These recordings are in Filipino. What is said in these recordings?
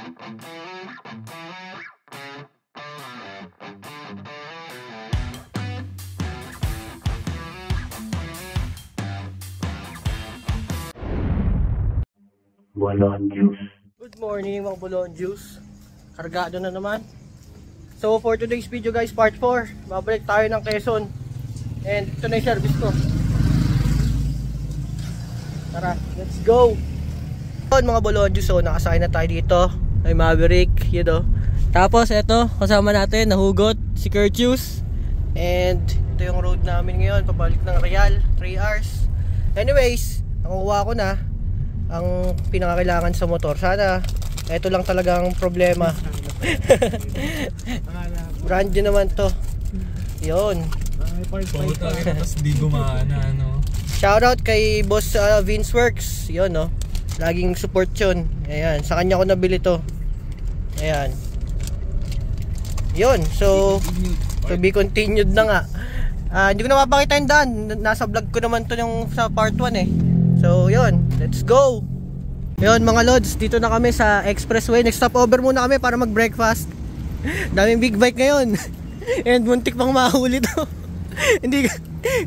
Bolon Juice. Good morning mga Bolon Juice. Kargado na naman. So for today's video guys, part 4. Babalik tayo ng Quezon. And ito na yung service ko. Tara, let's go. Mga Bolon Juice, so nakasakay na tayo dito. Ay Maverick, yun o. Tapos ito, kasama natin, nahugot si Curtius. And ito yung road namin ngayon, pabalik ng Real, 3 hours. Anyways, nakuha ko na ang pinakakailangan sa motor. Sana ito lang talagang problema. Brand new naman to. Yun. Tapos di gumana, ano. Shoutout kay Boss Vince Works. Yun, no. Laging support yun. Ayan, sa kanya ko nabili to. Ayan. Yun, so to be continued na nga. Hindi ko na mapakita yung daan. Nasa vlog ko naman to yung sa part 1 eh. So yun, let's go. Yun mga lods, dito na kami sa expressway. Next stop over muna kami para mag breakfast. Daming big bike ngayon. And muntik pang mahuli to.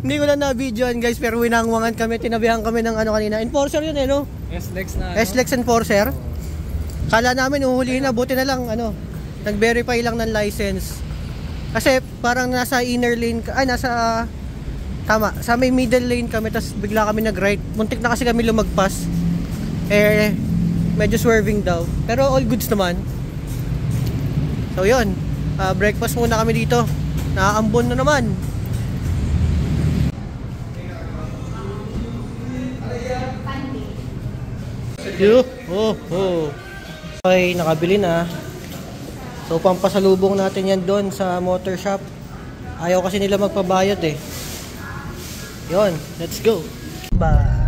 hindi ko na na-videoan guys, pero winangwangan kami. Tinabihan kami ng ano kanina. Enforcer yun eh, no? S-Lex na, S-Lex Enforcer. Kala namin uhulihin na, buti na lang ano, nag-verify lang ng license. Kasi parang nasa inner lane, nasa tama, sa may middle lane kami, tapos bigla kami nag-right. Muntik na kasi kami lumagpas. Medyo swerving daw. Pero all goods naman. So yun, breakfast muna kami dito. Naaambon na naman. Okay, nakabili na. So pampasalubong natin yan doon sa motor shop. Ayaw kasi nila magpabayad eh. Yun, let's go. Bye.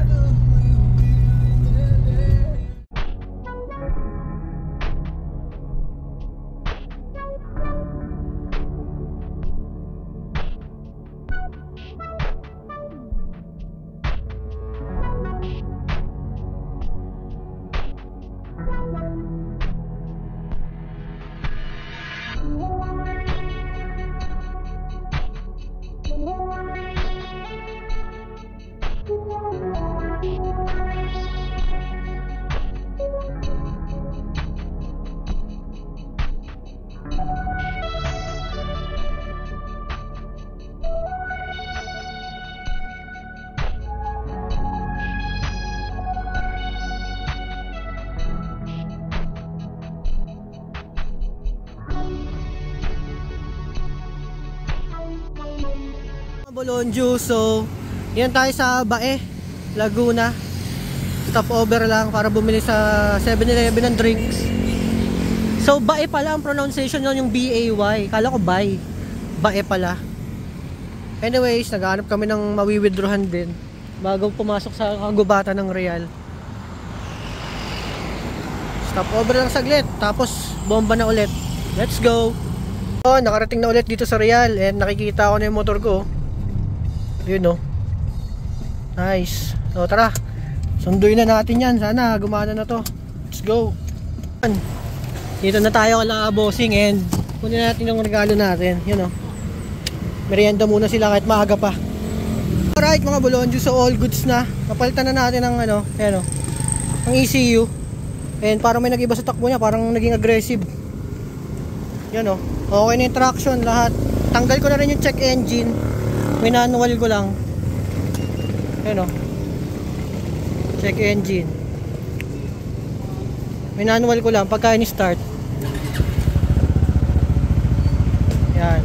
Bolon Juice, so yan tayo sa Bae, Laguna. Stop over lang para bumili sa 7-Eleven ng drinks. So Bae pala ang pronunciation nun, yung B-A-Y. Kala ko Bae. Bae pala. Anyways, naghahanap kami ng mawi-withdrawhan din bago pumasok sa kagubatan ng Real. Stop over lang saglit, tapos bomba na ulit. Let's go. So, nakarating na ulit dito sa Real, and nakikita ko na yung motor ko. Yun no. Nice. So tara, sunduin na natin yan. Sana gumana na to. Let's go. Dito na tayo kala bossing, and kunin natin yung regalo natin. Yun no. Merienda muna sila kahit maaga pa. Alright mga Bolon Juice, so all goods na. Napalitan na natin ng ano, ayan o, ang ECU. And parang may nag-iba sa takbo niya, parang naging aggressive. Yan o. Okay na yung traction lahat. Tanggal ko na rin yung check engine. Manual ko lang. Ayan o, check engine. Manual ko lang pagka ini-start. Yan,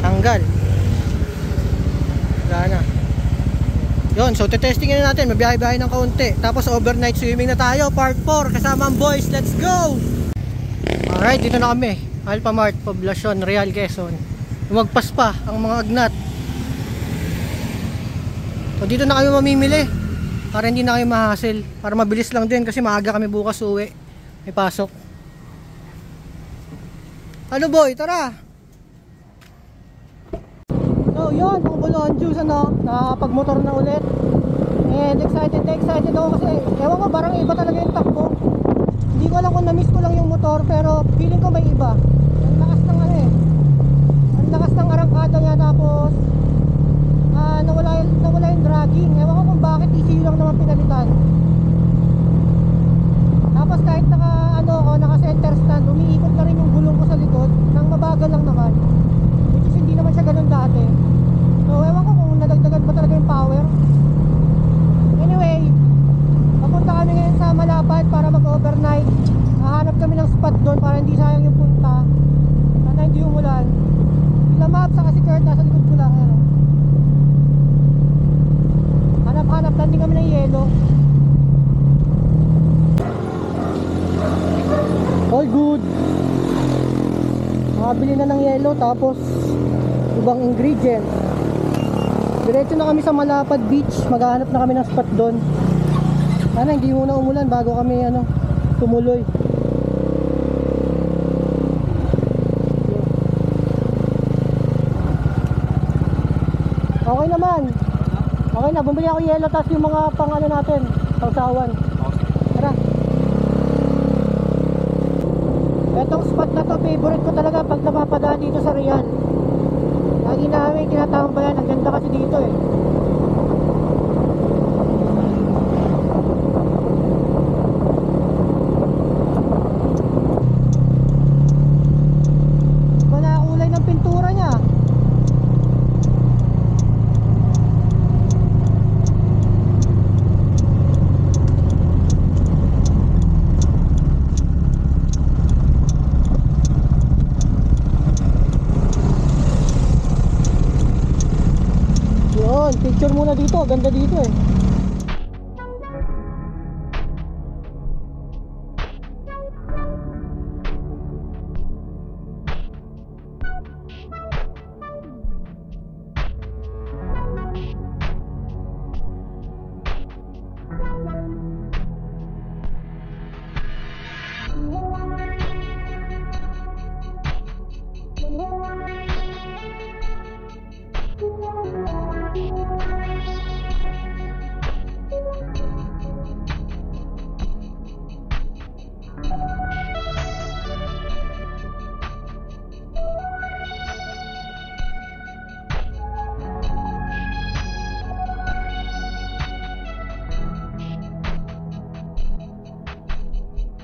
tanggal. Wala na. Yun, so tetesting na natin. Mabiyahe-biyahe ng kaunti. Tapos overnight swimming na tayo, part 4 kasama ang boys. Let's go. Alright, dito na kami, Alphamart, Poblacion, Real, Quezon. Lumagpas pa ang mga agnat. So dito na kami mamimili para hindi na kayo ma-hassle, para mabilis lang din kasi maaga kami bukas uwi, may pasok. Ano boy, tara. So yun, mga Bolon Juice, ano, nakapagmotor na ulit. And excited ako kasi ewan ko, parang iba talaga yung takbo. Hindi ko alam kung na-miss ko lang yung motor motor, pero feeling ko may iba. Ang lakas ng ano eh. Ang lakas ng arangkada niya, tapos nawala yung dragging. Ewan ko kung bakit, ECU lang naman pinalitan. Tapos kahit naka center stand, umiikot na rin yung gulong ko sa likod nang mabagal lang naman, which is hindi naman siya ganun dati. So ewan ko kung nadagdagan pa talaga yung power. Anyway, papunta kami ngayon sa Malapad para mag-overnight. Hahanap kami ng spot doon para hindi sayang yung punta, sana hindi umulan. Sila Map saka si Kurt nasa likod ko lang. Hanap lang din kami ng yelo. All good. Makabili na ng yelo, tapos ibang ingredients. Diretso na kami sa Malapad Beach. Maghahanap na kami ng spot doon. Sana hindi muna umulan bago kami tumuloy. Okay naman. Okay na, bumili ako yelo, tapos yung mga pang natin, pangsawan. Tara. Etong spot na to, favorite ko talaga pag napapadaan dito sa Real. Lagi namin tinatambayan, ang ganda kasi dito eh. Wala kulay ng pintura niya. Picture muna dito, ganda dito eh.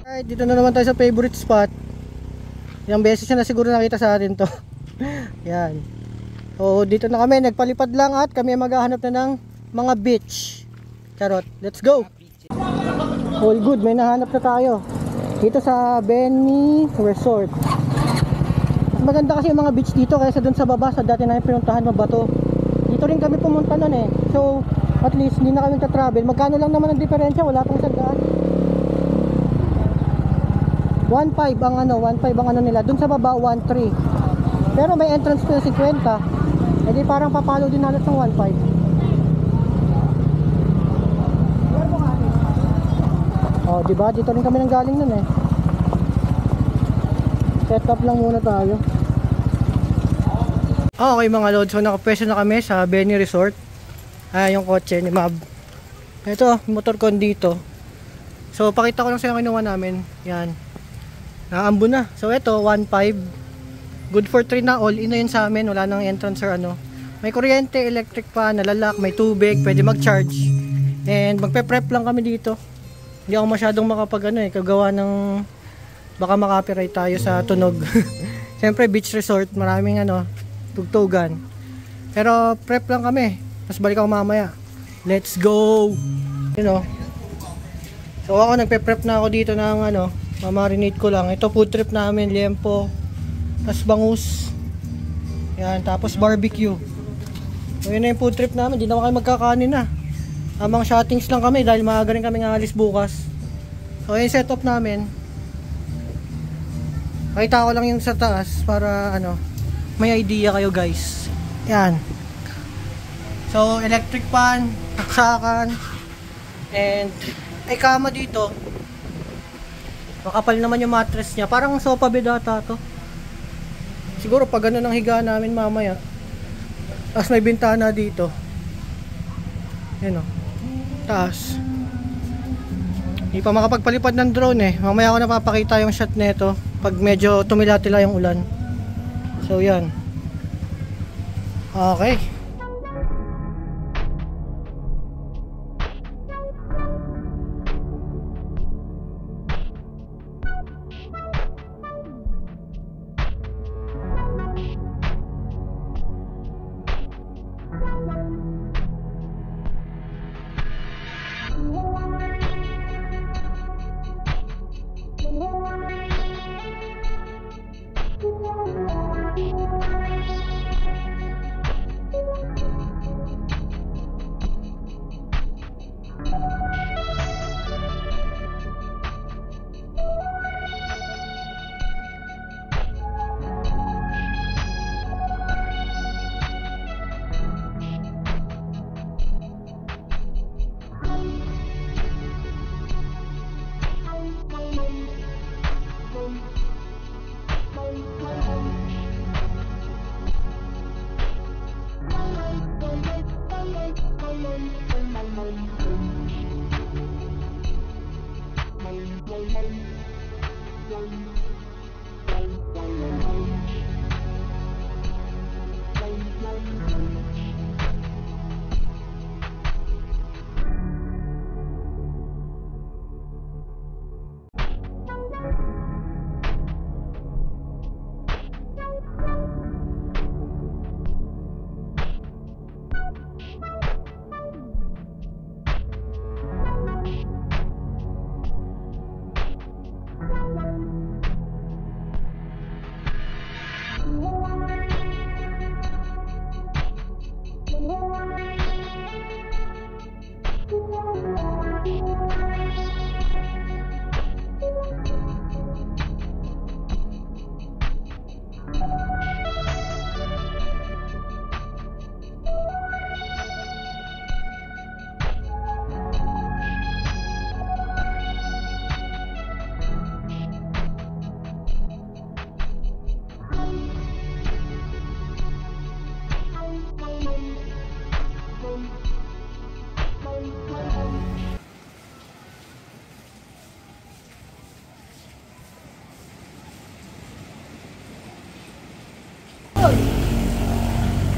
Alright, dito na naman tayo sa favorite spot. Ilang beses na siguro nakita sa atin to. Yan. So dito na kami, nagpalipad lang at kami maghahanap na ng mga beach. Charot, let's go. All good, may nahanap na tayo dito sa Benny Resort. Maganda kasi yung mga beach dito kaysa dun sa baba, sa dati namin pinuntahan, mabato. Dito rin kami pumunta nun eh. So at least hindi na kami ka-travel. Magkano lang naman ang diferensya, wala pang 100. 1.5 ang 1.5 ang nila. Dun sa baba 1.3. Pero may entrance fee 50. Eh di parang papalo din halos ng 1.5. Oh, di ba? Dito rin kami nang galing nun eh. Set up lang muna tayo. Okay mga lods, so nakapwesto na kami sa Benny Resort. Yung kotse ni Mab. Ito, motor ko dito. So pakita ko lang sa kinuha namin. Yan. Naambo na. So ito 1.5. Good for 3 na, all in na yun sa amin. Wala nang entrance or May kuryente, electric pa, nalalak, may tubig, pwede mag-charge. And magpe-prep lang kami dito. Hindi ako masyadong makapag kagawa ng baka makapiright tayo sa tunog. Siyempre beach resort, maraming tugtugan. Pero prep lang kami. Tapos balik ako mamaya. Let's go. So ako nagpe-prep na ako dito ng mamarinate ko lang. Ito food trip namin, liempo, tapos bangus. Yan, tapos barbecue. So yun na yung food trip namin. Hindi na kayo magkakanin na. Amang shottings lang kami dahil maaga rin kami alis bukas. So yung setup namin, pakita ko lang yung sa taas para may idea kayo guys. Yan. So electric pan, taksakan, and ay kama dito. Makapal naman yung mattress niya. Parang sofa bed ata to. Siguro pag ang higa namin mamaya. Tapos may bintana dito. Yan o. Taas. Hindi pa makapagpalipad ng drone eh. Mamaya ako napapakita yung shot nito pag medyo tumilatila yung ulan. So yan. Okay.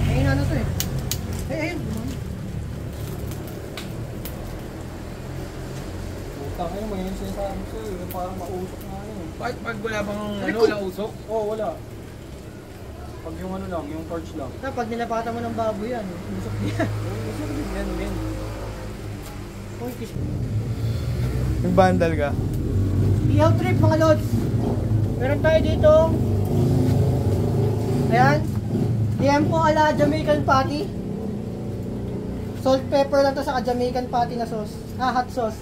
Ayun ano to eh. Ayun. Putang ina, may sinasabi sa'yo. Yung parang mausok na yun. Bakit pag wala bang ano, wala usok? Oo, wala. Pag yung ano lang, yung torch lang. Pag nilapatan mo ng baboy yan, usok yan. Usok din yan, men. Uy, kiss. Nag-bandal ka? Ihaw trip mga lods. Meron tayo dito. Ayan. Tiempo ala Jamaican patty. Salt pepper lang to sa Jamaican patty na sauce. Hot sauce.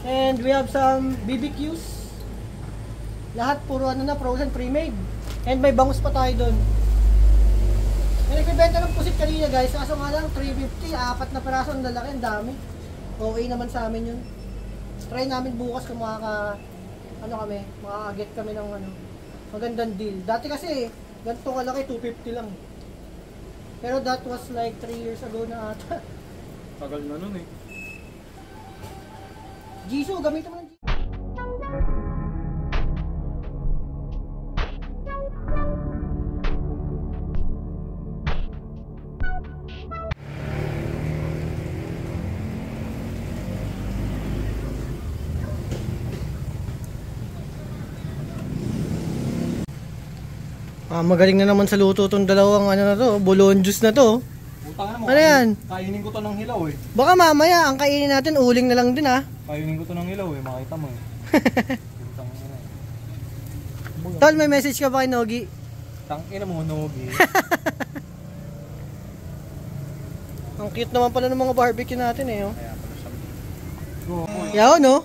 And we have some BBQs. Lahat puro ano na, frozen pre-made. And may bangus pa tayo doon. May nagbibenta ng pusit kanina guys. Kaso nga lang 350, 4 na peraso, ang lalaki, ang dami. Okay naman sa amin yun. Try namin bukas kung makaka-get kami ng ano, magandang deal. Dati kasi, ganito kalaki, 250 lang. Pero that was like 3 years ago na ata. Tagal na nun eh. Jisoo, gamitin mo ng Jisoo. Magaling na naman sa luto tong dalawang ano na to, bulon juice na to. Putang ina mo. Ano yan? Kainin ko to ng hilaw eh. Baka mamaya ang kainin natin uling na lang din ah. Kainin ko to ng hilaw eh, makita mo eh. Putang ina eh. Tol, may message ka ba kay Nogi? Tang ina mo, Nogi. Ang cute naman pala ng mga barbecue natin eh oh. Kaya pala siya. Yaw no?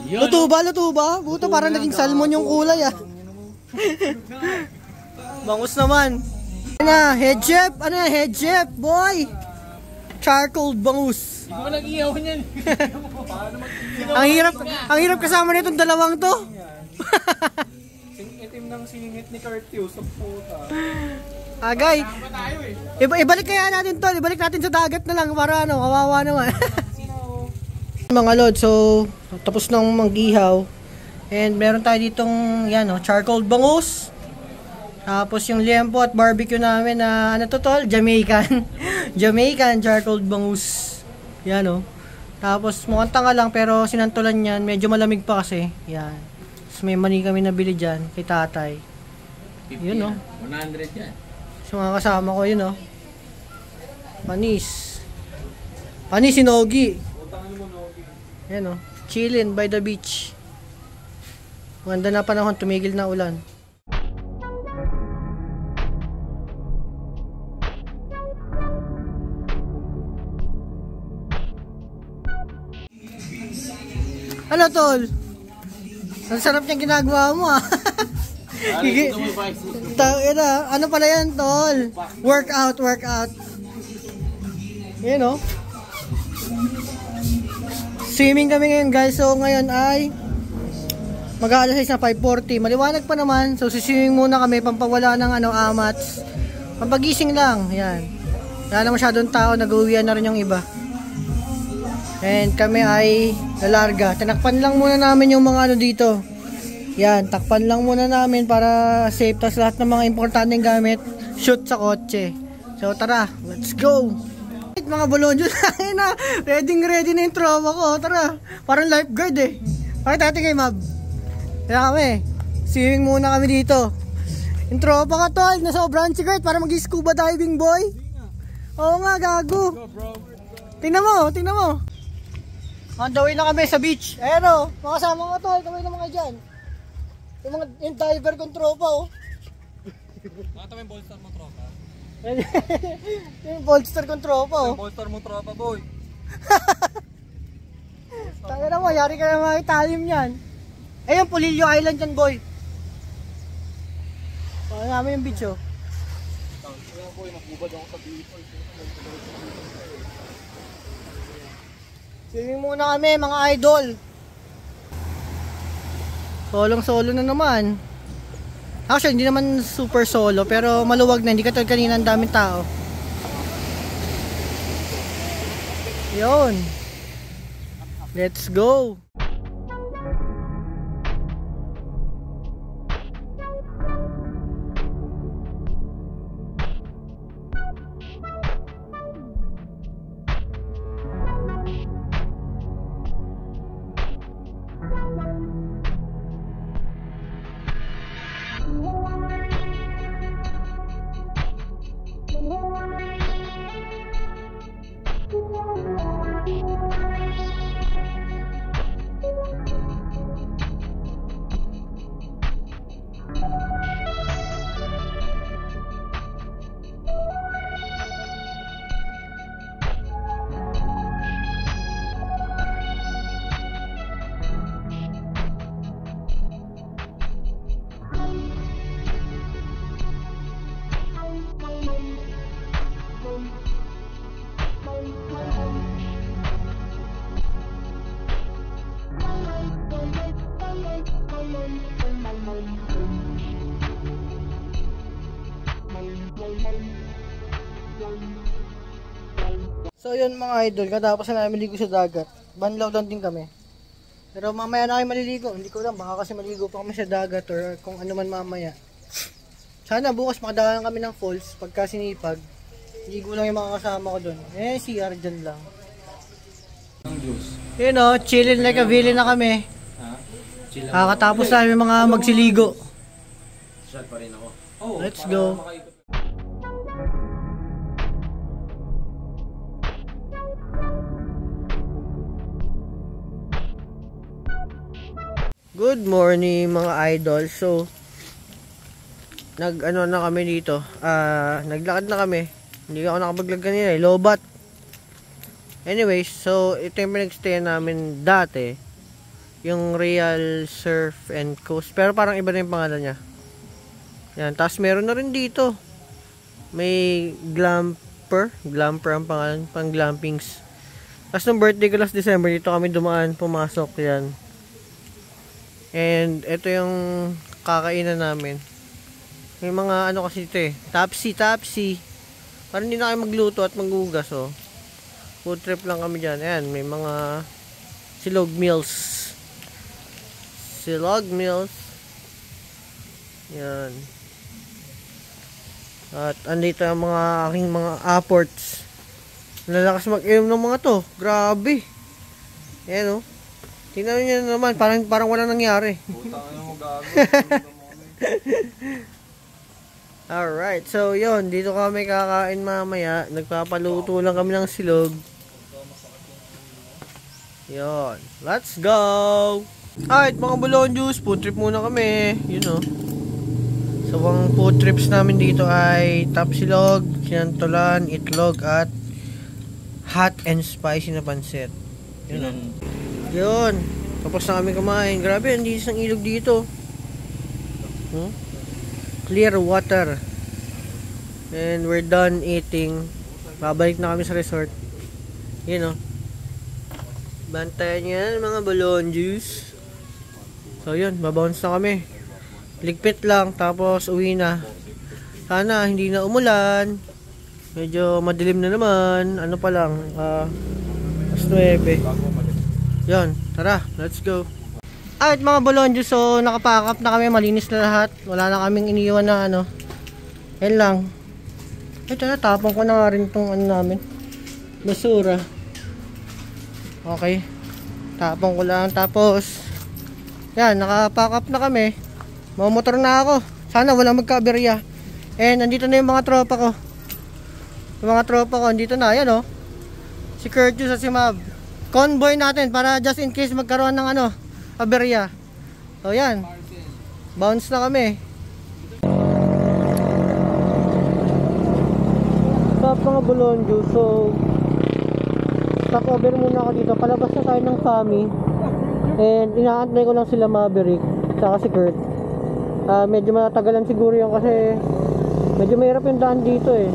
Luto ba? Buto parang naging salmon yung kulay ah. Bangus naman. Ano na, head chef? Ano na, head chef, boy? Charcoal bangus. Hindi ko nag-ihaw niyan. Ang hirap kasama nitong dalawang to. Itim ng singit ni Curtius sa puta. Agay. Ibalik kaya natin to, ibalik natin sa dagat na lang para ano, kawawa naman. Mga lod, so tapos nang mag-ihaw. And meron tayo ditong yan, charcoal bangus. Tapos yung liempo at barbecue namin na ano to tol? Jamaican. Jamaican charcoal bangus. Yan Tapos mukhang tanga lang pero sinantulan yan. Medyo malamig pa kasi. Yan. Tapos may mani kami nabili dyan kay tatay. 50 Yun 100 yan. So mga kasama ko yun Panis. Panis sinogi. Yan chillin by the beach. Maganda na panahon, tumigil na ulan. Ano tol? Ang sarap niyang ginagawa mo Ano pala yan tol? Workout. Yan Swimming kami ngayon guys. So ngayon ay mag-aalas na 5:40. Maliwanag pa naman. So siswimming muna kami pampawala ng amats. Pampagising lang. Yan. Wala na masyadong tao. Nag-uwian na rin yung iba. And kami ay lalarga. Tinakpan lang muna namin yung mga dito. Yan. Takpan lang muna namin para safe. Tapos lahat ng mga importanteng gamit shoot sa kotse. So tara. Let's go. Mga bolonyo na. Ready na yung tropa ko. Tara. Parang lifeguard Pakita natin kay Mab. Kaya kami. Swimming muna kami dito. Yung tropa ka tol. Nasa sobrang sigurt para mag-scuba diving boy. Oo nga gago. Tingnan mo. On the way na kami sa beach. Ayan mga kasama ko tol. Kaway na mga dyan. Yung diver kong tropa Nakita mo yung bolster mo tropa? Yung bolster kong tropa Yung bolster mo tropa boy. Tanga na mo, yari ka na mga italim yan. Ayun, Pulilio Island yan boy. Pakita namin yung beach Kaya boy, nakubad ako sa beach. Swimming muna kami mga idol. Solo na naman. Actually, hindi naman super solo pero maluwag na. Hindi katulad kanina ang daming tao. Yun. Let's go. So yun mga idol, katapos na namin maligo sa dagat. Banlaw lang din kami. Pero mamaya na kayo maliligo. Hindi ko lang, baka kasi maligo pa kami sa dagat or kung ano man mamaya. Sana bukas makadaan kami ng falls pagka sinipag. Ligo lang yung mga kasama ko doon. CR dyan lang. Yun chillin like a villain na kami. Kakatapos namin mga magsiligo. Shot pa rin ako. Let's go. Good morning mga idol. So nag-ano na kami dito. Naglakad na kami. Hindi ako nakapaglag kanina lobat. Anyways, so ito yung pinagstay namin dati. Yung Real Surf and Coast. Pero parang iba na yung pangalan niya. Yan, tapos meron na rin dito. May glamper ang pangalan, pang glampings. Tapos nung birthday ko last December, dito kami dumaan, pumasok yan. And ito yung kakainan namin. May mga ano kasi ito Tapsi. Parang hindi na kayo magluto at maghugas Food trip lang kami dyan. Ayan, may mga Silog Mills. Silog Mills. Yan. At andito ang mga aking mga apports. Lalakas mag-inom ng mga to. Grabe. Ayan o. Tingnan nyo naman. Parang wala nangyari. Putang ina mo gago. Alright. So yun. Dito kami kakain mamaya. Nagpapaluto lang kami ng silog. Yun. Let's go! Alright mga bulon juice. Food trip muna kami. Yun o. So ang food trips namin dito ay tapsilog, sinantolan, itlog at hot and spicy na pansit. Yun. Yun. Tapos na kami kumain. Grabe, hindi isang ilog dito. Clear water. And we're done eating. Babalik na kami sa resort. Yun o. Bantayan yan mga balon juice. So yun, babounce na kami. Ligpit lang, tapos uwi na. Sana hindi na umulan. Medyo madilim na naman. Ano pa lang, mas 9. Yun, tara, let's go. Alright mga balon juice, so nakapack up na kami, malinis na lahat. Wala na kaming iniwan na ano. Yan lang. Ito na, tapon ko na nga rin itong ano namin, basura. Okay, tapon ko lang. Tapos yan, nakapack up na kami. Mamotor na ako. Sana wala magka-aberya. And nandito na yung mga tropa ko. Yung mga tropa ko nandito na, yan oh. Si Curtis at si Mab. Convoy natin para just in case magkaroon ng ano, aberya. So yan, bounce na kami. Stop mga bulon juice. So stop over muna ako dito. Palabas na tayo ng Fami. And inaantay ko lang sila Maverick saka si Kurt. Medyo matagalan siguro yun kasi medyo mahirap yung daan dito eh.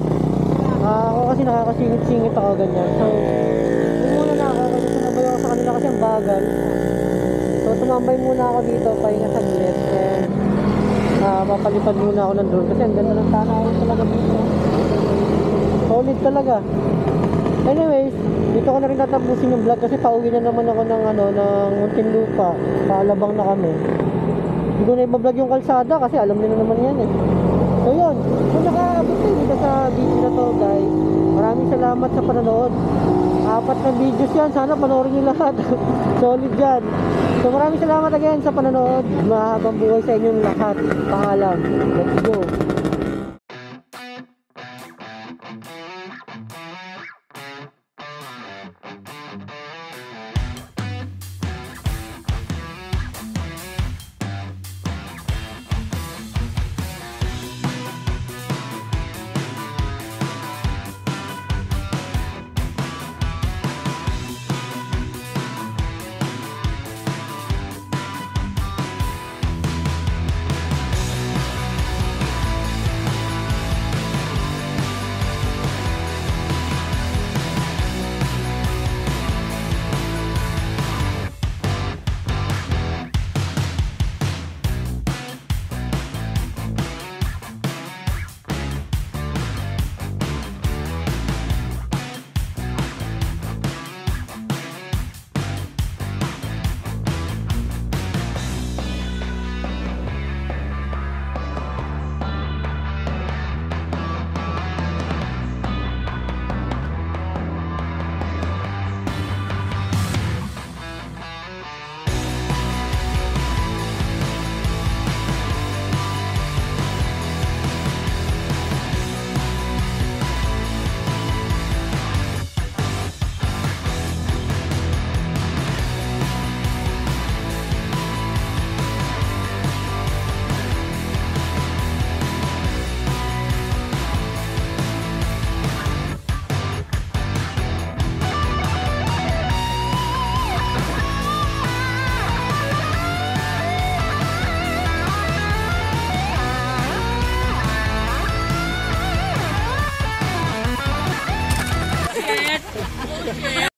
Ako kasi nakakasingit-singit ako ganyan. So muna na ako kasi sumabay ako sa kanila kasi ang bagal. So tumambay muna ako dito, pahinga saglit. And mapalipad muna ako ng drone kasi ang ganda ng tanawin talaga dito. Solid talaga. Anyways, dito ko na rin tatapusin yung vlog kasi pauwi na naman ako ng ano, ng Muntinlupa. Paalabang na kami. Hindi ko na ibablog yung kalsada kasi alam nila naman yan eh. So yun, kung nakaabot kayo dito sa video na to guys, maraming salamat sa panonood. 4 na videos yan, sana panoorin nyo lahat. Solid yan. So maraming salamat again sa panonood. Mahabang buhay sa inyong lahat. Paalam. Let's go.